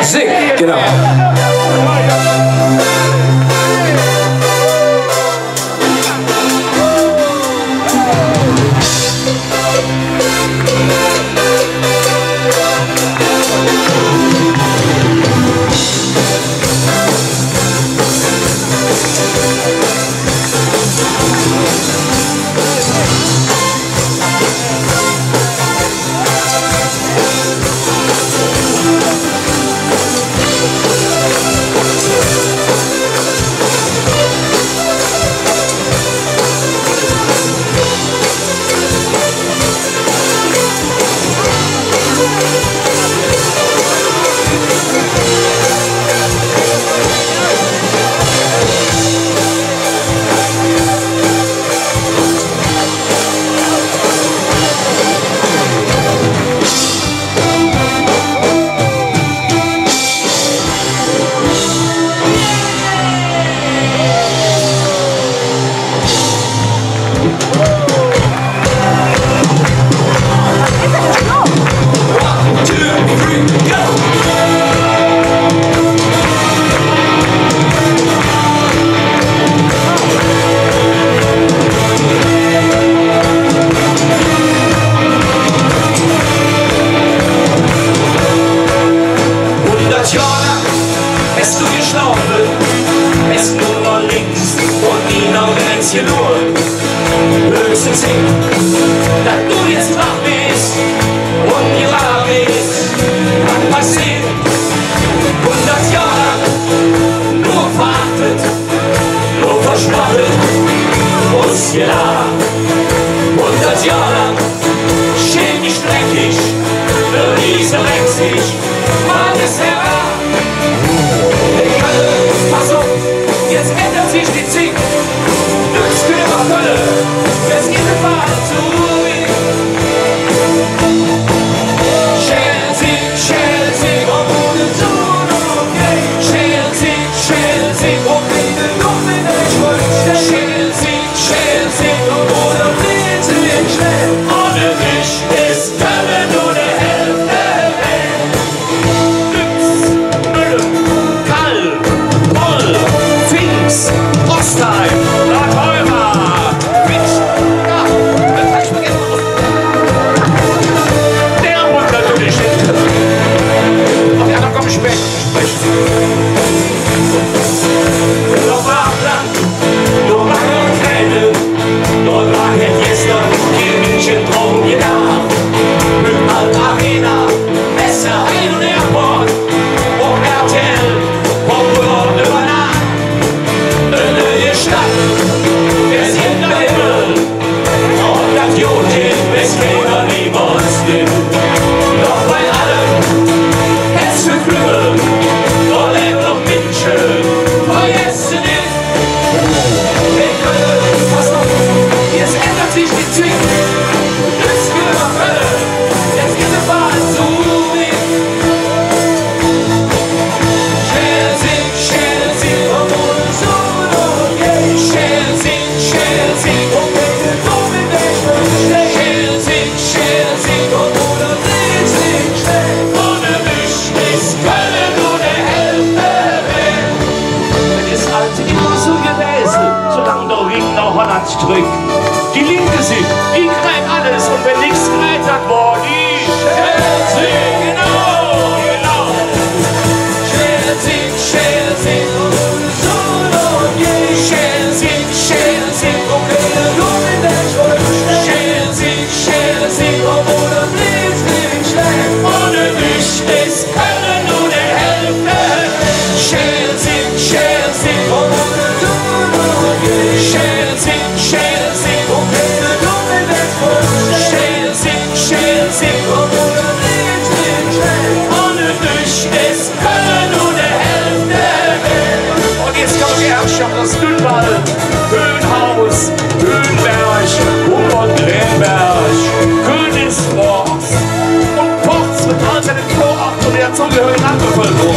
Sing, genau. Bist du geschlafen, bist nur noch links und nie noch rechts hier nur. Höchstens hin, dass du jetzt wach bist und die Wahrheit bist. Kann passieren, 100 Jahre lang nur verachtet, nur verschwachtet, uns gelacht. 100 Jahre lang chemisch dreckig, Riese sich, Mann ist heran. Pass auf, jetzt ändert sich die Zink. Nützt über Hölle, es geht im Bad zu mir. Chelsea, und ohne Sohn, okay. Chelsea, und bitte nur mit euch wollen. Chelsea, und ohne Blitze wird schnell. Ohne dich ist Köln nur der Hälfte. Ostheim, La Teuma, Mensch, ja, das hab ich vergessen. Der Hund natürlich nicht. Auf die anderen kommen später sprechen. Doch war am Land, nur Wache und Tränen. Dort war Herr Jester, die München drum gedacht. Mit Alt Arena, Messer, Ein- und Airport. Und RTL, Popcorn über Nacht. Stadt, der siebte Himmel, und das Jotin, bis keiner niemals nimmt. Doch bei allem, es für Flügel, da lebt noch Menschen, vergessen nicht. In Köln, pass auf, jetzt ändert sich die Zink. Das für Köln, jetzt geht der Ball zu mir. Chelsea, und ohne so. Chelsea, und bitte nur mit euch wollen. Chelsea, und ohne Blitz nicht schnell. Ohne mich ist Köln nur der Hälfte weg. Das ist halt immer so gewesen, solange der Ring nach Holland drückt. Die Linke sich, die greift alles, und wenn nichts greift, dann war die Chelsea, genau. Chelsea, und ohne so noch je. Chelsea, und bitte nur mit euch wollen. Chelsea, und ohne Blitz nicht schnell. Ohne mich ist Köln nur der Hälfte. Chelsea, und ohne so noch je. Chelsea, und bitte nur mit euch wollen. Chelsea, und ohne Blitz nicht schnell. Ohne mich ist Köln nur der Hälfte. Und jetzt kommt die Herrschaft aus Dünnwald, Höhenhaus, Höhenberg, Humboldt-Lemberg, Königsborg und Ports mit all seinen Vororten und der zugehörigen Landbevölkerung.